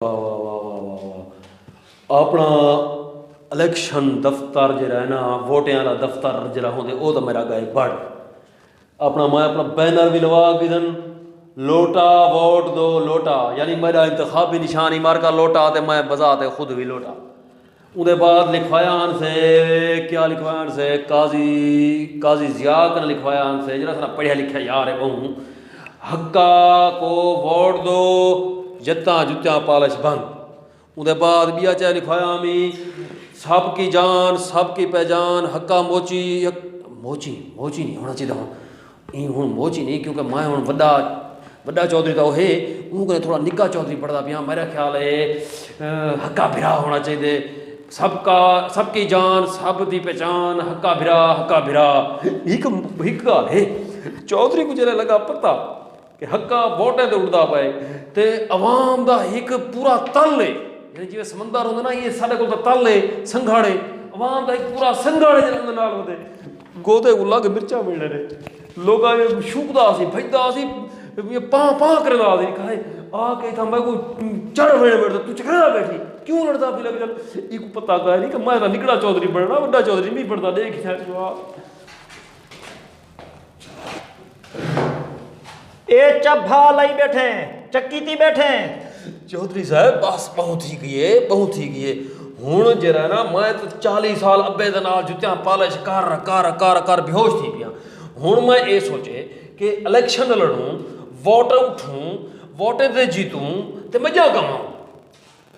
वाह वाह वाह वाह वाह वाह। अपना इलेक्शन दफ्तर जरा है ना, वोटें वाला दफ्तर जरा होंगे वो तो मेरा गए बड़ अपना मैं अपना बैनर भी लवा किदन लोटा वोट दो लोटा, यानी मेरा इंतखाबी निशान ही मार का लोटा तो मैं बजाते खुद भी लोटा। उसके बाद लिखवाया से क्या लिखवाया से काजी काजी जियाक ने लिखवाया से जरा सारा पढ़िया लिखा यार है बहु हक्का को वोट दो जत्ता जुत्ता पालिश बंद। उसके बाद बिया चाहे लिखवाया मी सबकी जान सबकी पहचान हक्का मोची मोची मोची नहीं होना चाहिए हूँ मोची नहीं, क्योंकि मैं हूँ वड्डा वड्डा चौधरी तो है उनको थोड़ा निक्का चौधरी पढ़ता पिया। मेरा ख्याल है हक्का भिरा होना चाहिए, सबका सबकी जान सब दी पहचान हक्का भिरा एक गाल है चौधरी को जरा लगा पता कि हक्का वोटें तो उड़ता पाए तो अवाम का एक पूरा तल है, यानी जिवें समंदर होंगे ना ये साढ़े को तल है संघाड़े अवाम का एक पूरा संघाड़े जरा गोते को लग मिर्चा मिलने ने लोग शुकदा सी भजदा सी पाँ पाँ करदा सी कहे आके था मैं को चढ़ वेड़े बैठता तू चकरा बैठी क्यों लड़ता फिर चल एक पता कह नहीं कि मैं तो निकला चौधरी बनना बड़ा चौधरी नहीं बनता देख ए चब्भा लाई बैठे चक्की ती बैठे चौधरी साहब बस बहुत ही गई बहुत ही गई हूँ जरा ना मैं तो 40 साल अब्बे दे नाल जुत्तियां पालिश कर कर कर कर बेहोश थी पिया। हूँ मैं ये सोचे कि इलेक्शन लड़ूं वोट उठूं वोटें ते जीतूं ते मजा कमाऊं।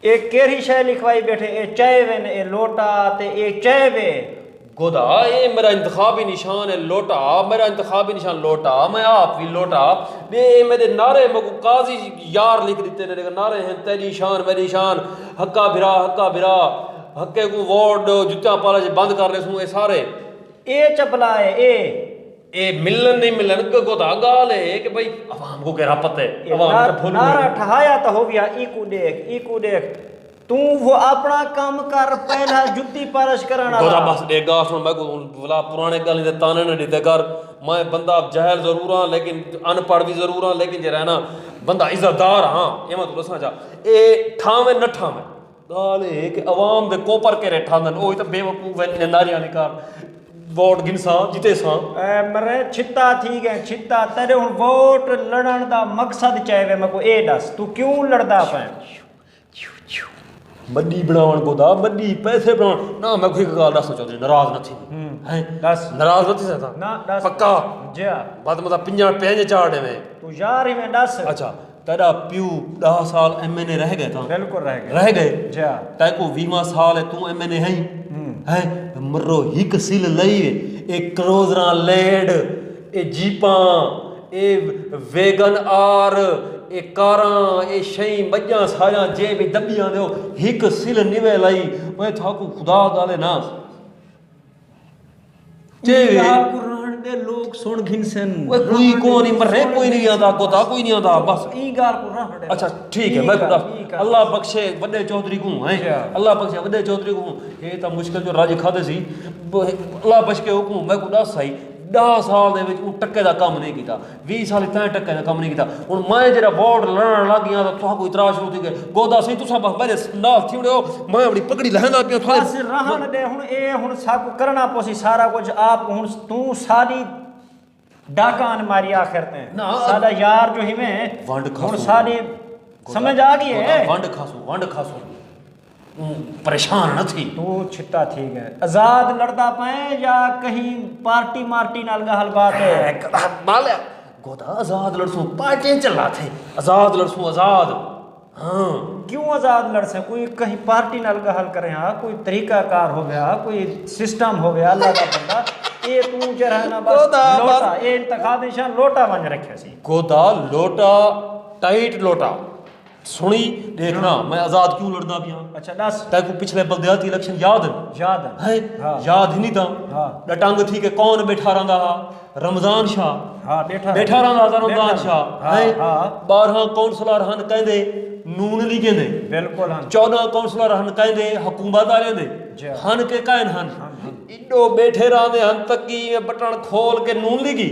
ए केरी शय लिखवाई बैठे ए चाय वे ए लोटा ते ए चाय वे गोदा ये मेरा इंतखाबी निशान है लोटा, मेरा इंतखाबी निशान लोटा, मैं आप भी लोटा ये मेरे नारे मको काजी यार लिख देते ने नारे हैं तेरी शान मेरी शान हक्का भिरा हक्के को वोट जुत्ता पालिश बंद कर ले ये सारे ए चपला है ए मिलन नहीं मिलन गोदा गाल है कि भाई अवाम को क्या पता है अवाम नारा ठहाया तो हो गया इको देख तू वो अपना काम कर पहला जुत्ती पालिश कराना गोदा बस देगा सुन मैं को बोला पुराने गल दे ताने ने दे कर मैं बंदा जहल जरूर हां लेकिन अनपढ़ भी जरूर हां लेकिन जरा ना बंदा इज्जतदार हां ये मैं तो दसना चाह ए ठावे न ठावे गाल है कि अवाम दे कोपर के रे ठांदन ओ तो बेवकूफ है नारियां निकार वोट गिनसा जिते सा मरे छित्ता ठीक है छित्ता तेरे हुन वोट लड़न दा मकसद चाहे मैं को ए दस तू क्यों लड़दा पे मड्डी बनावन गोदा मड्डी पैसे बनावन ना मैं कोई गाल दस चौधरी नाराज न थी हैं दस नाराज न थी सकता ना दस पक्का जी बात मतलब पिंजा पेंज चाड़े में तू यार ही में दस अच्छा तेरा प्यू 10 साल एमएनए रह गए था बिल्कुल रह गए जी तै को 20वां साल है तू एमएनए है मरो हिक सिल लई एक क्रोजरा लेड ए जीपा ए वेगन आर ए कारां ए शई मज्जा सारा जे भी दबियां दो हिक सिल निवे लाई ओए थाकू खुदा दाले ना जे कुरान दे लोग सुन घिनसन ओए कोई को नहीं मरे कोई नहीं आता कोता कोई नहीं आता बस ई गाल कुरान अच्छा ठीक है मैं अल्लाह बख्शे वड्डे चौधरी को है अल्लाह बख्शे वड्डे चौधरी को ये तो मुश्किल जो राज खादे सी अल्लाह बख्श के हुकुम मैं को दस सही 10 साल दे विच टक्के दा काम नहीं कीता 20 साल इतना टक्के दा काम नहीं कीता हुन मैं जरा वोट लड़न लग गया तो तुहा को इतराज शुरू थी गए गोदा सी तुसा बस मेरे नाल थी हो मैं अपनी पगड़ी लहंदा पिया थाले बस रहन दे हुन ए हुन सब करना पोसी सारा कुछ आप हुन तू सारी डाकान मारी आखिर ते सादा यार जो ही में वंड हुन सारी समझ आ गई है वंड खासू परेशान न थी तू छिट्टा ठीक है आजाद लड़ता पाए या कहीं पार्टी मार्टी नाल गहल बात है बाले गोदा आजाद लड़सू पार्टी चला थे आजाद लड़सू आजाद हाँ क्यों आजाद लड़ से कोई कहीं पार्टी नाल गहल करे हाँ कोई तरीकाकार हो गया कोई सिस्टम हो गया अल्लाह का बंदा ये तू जरा ना बस लोटा ये इंतखाब निशान लोटा बन रखे सी गोदा लोटा टाइट लोटा सुनी देखना मैं आजाद क्यों लड़ना पिया। अच्छा दस तैको पिछले बलदियाती इलेक्शन याद है हाँ। याद ही नहीं था डटंग थी कि कौन बैठा रहा रमज़ान शाह हाँ बैठा बैठा रहा रमज़ान शाह हाँ, हैं हाँ। 12 काउंसलर हन कहंदे नून लीग दे बिल्कुल हाँ 14 काउंसलर हन कहंदे हुकूमत वाले दे जी। हन के कहन हन इडो बैठे रहंदे हन तकी बटन खोल के नून लीगी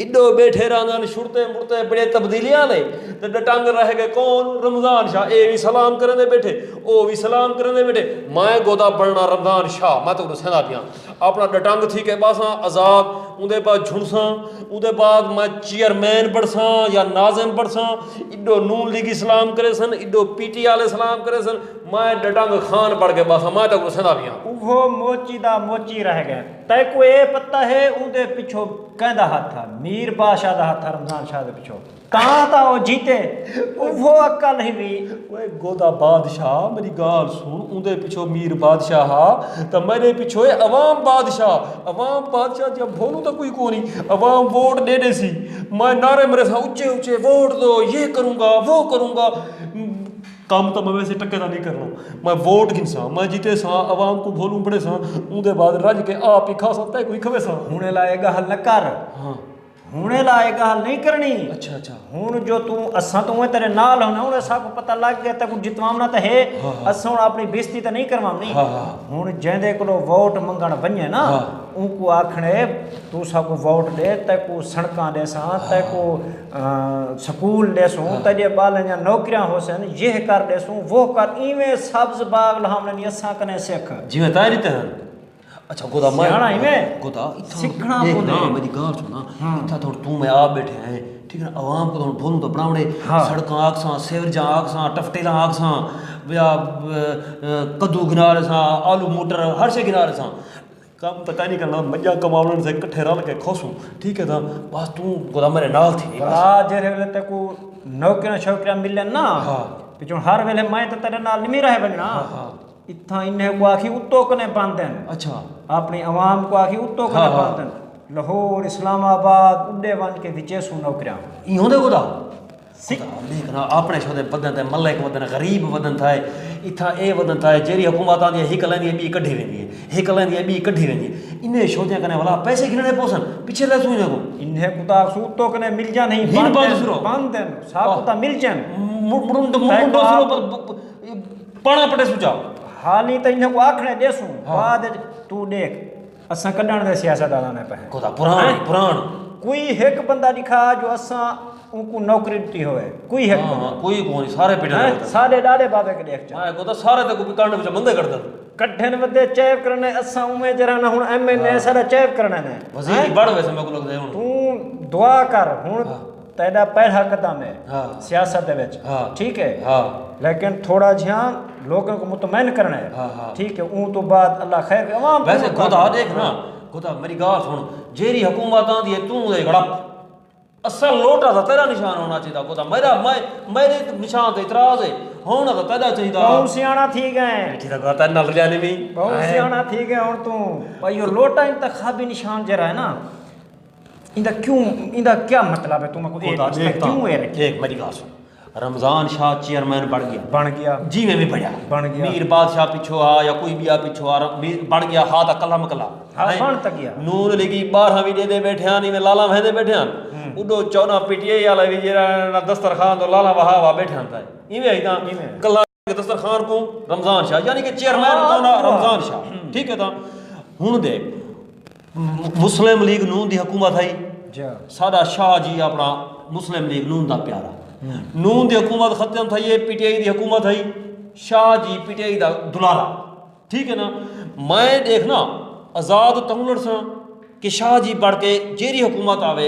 इडो बैठे रहंदे हन छुड़ते मुड़ते बड़े तब्दीलियां ले ते डटंग रह गए कौन रमज़ान शाह ए भी सलाम करंदे बैठे ओ भी सलाम करंदे बैठे मैं गोदा बनना रमज़ान शाह मैं तो दसदा पिया अपना डटंग थी के पासा आजाद उदे बाद झुणसा उदे बाद मैं चेयरमैन बड़सा या नाज़िम बड़सा इडो नून लीगी सलाम करे सन इडो पीटी वाले सलाम करे सन मैं डटंग खान पड़ के बस मैं तो दसदा पिया वो मोची दा मोची रह गए तै को ये पता है उदे पिछो कहंदा हाथ था मीर बादशाह दा हाथ था रमज़ान शाह दे पिछो कहां था वो जीते वो अकल ही भी ओए गोदा बादशाह मेरी गाल सुन उदे पिछो मीर बादशाह तो मेरे पिछो है अवाम बादशाह जब बोलूं तो कोई कोनी अवाम वोट दे दे सी मैं नारे मेरे सा ऊंचे ऊंचे वोट दो ये करूंगा वो करूंगा काम तो मैं वैसे टक्के नहीं करना मैं वोट गिनसा मैं जीते सा अवाम को भोलूं बड़े सा उदे बाद रज के आप ही खा सकता है कोई खवे सा हुणे लाएगा हल न कर हाँ हुणे लाएगा हल नहीं करनी अच्छा अच्छा हुण जो तू असा तो तेरे नाल होना हुण असा को पता लग गया तक जितवामना तो है असा हुण अपनी बेइज्जती तो नहीं करवानी हुण जेंदे कोलो वोट मंगण वने ना उनको आखणे तू साको वोट दे तको सड़कां देसा तको स्कूल देसू तजे बालन जा नौकरियां होसन ये कर देसू वो कर इवे सब्ज बाग लहामने असा कने सिख जिवें तारी ते अच्छा गोदा मैं सियाणा इवें गोदा सिखना देख पौंदे। ना मेरी गाल सुना इतना थोड़ा तू मैं आप बैठे हैं ठीक है आवाम को थोड़ा बोलूं तो बनावड़े सड़कां आखसां सेवरजां आखसां टफटेलां आखसां या कद्दू गिनारे सां आलू मोटर हर शे गिनारे सां काम तो नहीं करना मजा कमावण से इकट्ठे रल के खोसूं ठीक है था बस तू गोदा मेरे नाल थी भला जेरे वेले तको नौकरियां शौकरियां मिलन ना पिछों हर वेले मैं तो तेरे नाल नहीं रहे बनना इत्था इन्हें को आखी उत्तो कने बांधन अच्छा अपनी आवाम को आखी उत्तो कने बांधन लाहौर इस्लामाबाद उड्डे वन के विचे सु नौकरियां इहों दे गोदा सिख देखना अपने शोदे बदन ते मल्ले के बदन गरीब बदन थाए इथा ए बदन थाए जेरी हुकूमत आंदी हिक लैंदी है बी कढी वेंदी है हिक लैंदी है बी कढी वेंदी है इन्हें शोदे कने वाला पैसे गिनने पोसन पीछे ले सुई को इन्हें कुता सूतो कने मिल जा नहीं हिन बांध बांधन साफ कुता मिल जन मुंड मुंड पाणा पटे सुजा हाली तो इन्हें को आखने देसू बाद तू देख असा कढण दे सियासतदान ने पे गोदा पुराण कोई एक बंदा दिखा जो असा उनको नौकरी दी होवे कोई एक बंदा कोई कोनी सारे पिटे सारे डाडे बाबे के देख मैं गोदा सारे ते को कांड विच मंदे कर दन कठन वदे चेप करने असा उमे जरा ना हुन एमएनए सारा चेप करने ने वजीर बड़ वैसे मेरे को लगदा है हुन तू दुआ कर हुन तेरा पहला कदम है सियासत दे विच ठीक है लेकिन थोड़ा ध्यान लोगों को मुतमईन करना है ठीक है ऊं तो बाद अल्लाह खैर के अवाम वैसे खुदा देख ना खुदा मेरी गाल सुन जेरी हुकूमत आंदी है तू दे गड़प असल लोटा था तेरा निशान होना चाहिए खुदा मेरा मेरे निशान ते इतराज है होना तो तेरा चाहिए बहुत सियाना थी गए ठीक है तेरे नाल जाने भी बहुत सियाना थी गए हुन तू भाई यो लोटा इंतखाबी निशान जरा है ना इंदा क्या मतलब है तुमको क्यों है देख मेरी गाल सुन रमज़ान शाह चेयरमैन बन गया जी में भी बन गया मीर बादशाह पिछो आ या कोई भी आ पिछो आ बन गया हाथ कलम कला बन तक गया नून लीगी 12 भी दे बैठे आन इवें लाला वेंदे बैठे आन उडो 14 पीटीआई वाला भी जेरा दस्तरखान तो लाला वहावा बैठे आन ता इवें ही ता कला के दस्तरखान को रमज़ान शाह यानी कि चेयरमैन कौन रमज़ान शाह ठीक है ता हुन देख मुस्लिम लीग नून दी हुकूमत आई साडा शाह जी अपना मुस्लिम लीग नून दा प्यारा नून दी हुकूमत खत्म थई है पीटीआई दी हुकूमत आई शाह जी पीटीआई दा दुलारा ठीक है ना मैं देखना आज़ाद तंगलड़ सा कि शाह जी बढ़ के जेरी हुकूमत आवे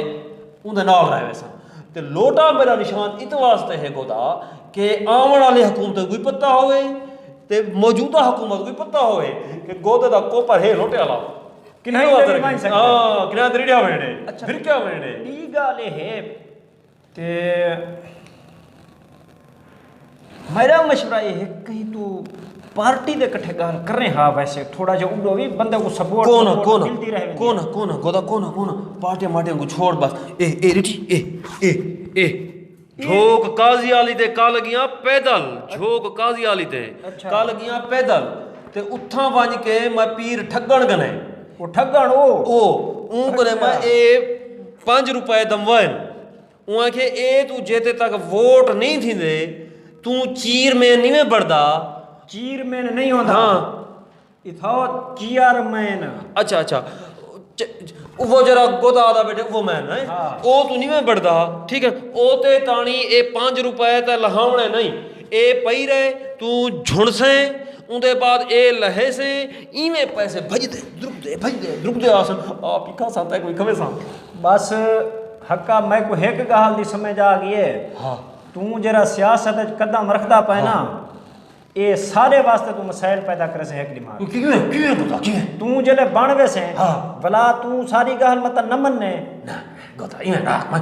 उनके नाल रहे वैसा ते लोटा मेरा निशान इत वास्ते है गोदा कि आवन वाली हुकूमत कोई पता होवे ते मौजूदा हुकूमत कोई पता होवे कि गोदे दा कोपर है लोटे वाला कि नहीं तेरी मान सकता हां किना दरीड़ा वेणे अच्छा फिर क्या वेणे ई गाले है ते मेरा मशवरा ये है कहीं तू पार्टी दे कट्ठे गाल कर रहे हाँ वैसे थोड़ा जो उड़ो भी बंदे को सपोर्ट मिलती रहे कौन गोदा कौन पार्टी माटियां को छोड़ बस ए रिठी ए झोक काजी आली ते का लगियां पैदल झोक काजी आली ते का लगियां पैदल ते उठा वज के मैं पीर ठगण गने वो ठगण ओ ऊं करे मैं ए 5 रुपए दमवन उहा खे ए तू जेते तक वोट नहीं थींदे तू चीर में नहीं में बढ़दा चीर में नहीं होता हाँ इथो चीयर मैन अच्छा अच्छा वो जरा गोदा आदा बेटे वो मैन है हाँ। ओ तू नहीं में बढ़दा ठीक है ओ ते ताणी ए 5 रुपए ते लहावणे नहीं ए पई रहे तू झुणसे उनके बाद ए लहे से इवें पैसे भजदे आसन आप ही खा सकता है कोई खवे सा बस हक्का मैं को एक गाल दी समझ आ गई है हाँ तू जरा सियासत कदम रखदा पाए ना ये सारे वास्ते तू मसाइल पैदा करे से एक दिमाग क्यों बता क्यों तू जले बनवे से हाँ। भला तू सारी गाल मत न मनने ना गोता इवें ना मैं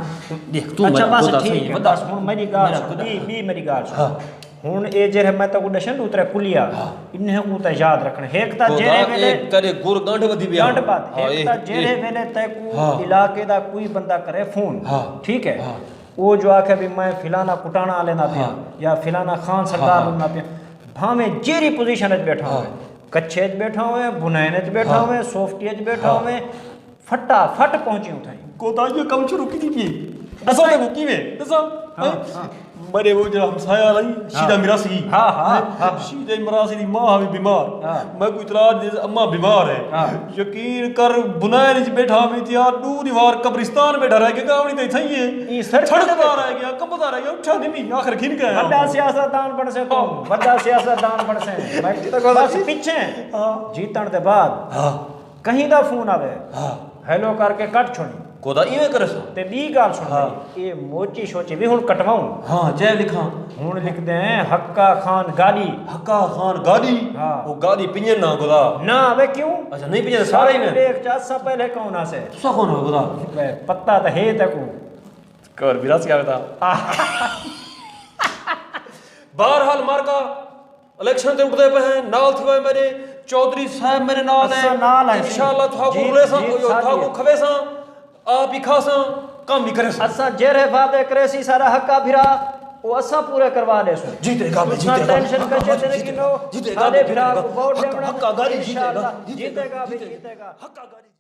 देख तू अच्छा मेरा बस गोदा ठीक सही है बता बस हुन मेरी गाल मेरा सुन गोदा। बी मेरी गाल सुन हाँ। हुन ए जे मैं तो दशन उतरे कुलिया इन्हें ऊ त याद रखने एक ता जेरे वेले एक तेरे गुर गांठ वधी बिया गंड बात एक ता जेरे वेले ते को इलाके दा कोई बंदा करे फोन ठीक है वो जो आखे भी मैं फिलाना कुटाना लेना पिया या फिलाना खान सरदार बनना पिया भावे जेरी पोजीशन च बैठा हुए कच्छे च बैठा हुए बुनैन च बैठा हुए सॉफ्टी च बैठा हुए फटाफट पहुंची उठाई गोदा ये कम शुरू की थी दसा देखो किवें दसा मरे वो जो हमसाया रही सीधा मिरासी हाँ सीधे मिरासी दी मां भी बीमार मैं कोई इतराज दे अम्मा बीमार है यकीन कर बुनाई च बैठा मैं यार दू दीवार कब्रिस्तान बैठा रह के गावनी ते थई है ई सड़क सड़क पर रह गया कंबदा रह गया उठा नहीं आखिर खिन के आया बड़ा सियासतदान बन से कौन बड़ा सियासतदान बन से मैं बस पीछे जीतन दे बाद कहीं दा फोन आवे हेलो करके कट छोड़ी गोदा इवें करे सो ते बी गाल सुन ये मोची सोची भी हुन कटवाऊं हां जय लिखा हुन लिख दे हक्का खान गाली हक्का खान गाड़ी वो गाड़ी पिंजन ना गोदा ना वे क्यों अच्छा नहीं पिंजन सारे में देख जा सब पहले कौन आ से तुसा कौन हो गोदा वे पत्ता तो है तकू कर विरास क्या बता बहरहाल मार्का इलेक्शन ते उठदे पे हैं नाल थवे मेरे चौधरी साहब मेरे नाल है नाल है इंशाल्लाह थाको रुले सा थाको खवे सा आप ही खासा काम ही करे सा असा जेरे वादे करेसी सारा हक्का भिरा वो असा पूरे करवा दे सो जीतेगा बे उतना जीतेगा टेंशन कर चेते कि नो जीतेगा सारे भिरा को वोट हक्का देना गाड़ी जीतेगा भी जीतेगा हक्का गाड़ी